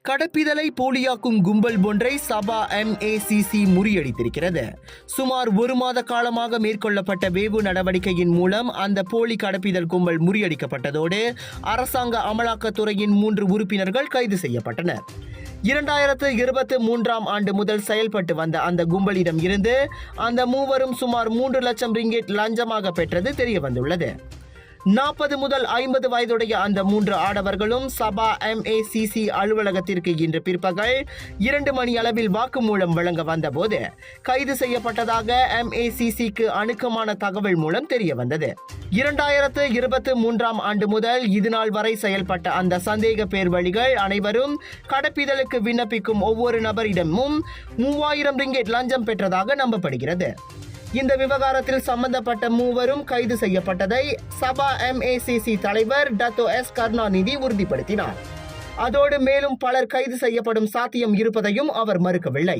கடப்பிதழை போலியாக்கும் கும்பல் ஒன்றை சபா MACC முறியடித்திருக்கிறது. சுமார் 1 மாத காலமாக மேற்கொள்ளப்பட்ட வேவு நடவடிக்கையின் மூலம் அந்த போலி கடப்பிதழ் கும்பல் முறியடிக்கப்பட்டதோடு அரசாங்க அமலாக்கத்துறையின் 3 உறுப்பினர்கள் கைது செய்யப்பட்டனர். 2023ஆம் ஆண்டு முதல் செயல்பட்டு வந்த அந்த கும்பலிடம் இருந்து அந்த மூவரும் சுமார் 3 லட்சம் ரிங்கெட் லஞ்சமாக பெற்றது தெரியவந்துள்ளது. 40 முதல் 50 வயதுடைய அந்த 3 ஆடவர்களும் சபா MACC அலுவலகத்திற்கு இன்று பிற்பகல் 2 மணி அளவில் வாக்குமூலம் வழங்க வந்தபோது கைது செய்யப்பட்டதாக MACCக்கு அணுக்கமான தகவல் மூலம் தெரிய வந்தது. 2023ஆம் ஆண்டு முதல் இதுநாள் வரை செயல்பட்ட அந்த சந்தேக பேர்வழிகள் அனைவரும் கடப்பிதழுக்கு விண்ணப்பிக்கும் ஒவ்வொரு நபரிடமும் 3000 ரிங்கெட் லஞ்சம் பெற்றதாக நம்பப்படுகிறது. இந்த விவகாரத்தில் சம்பந்தப்பட்ட மூவரும் கைது செய்யப்பட்டதை சபா MACC தலைவர் டத்தோ S கருணாநிதி உறுதிப்படுத்தினார். அதோடு மேலும் பலர் கைது செய்யப்படும் சாத்தியம் இருப்பதையும் அவர் மறுக்கவில்லை.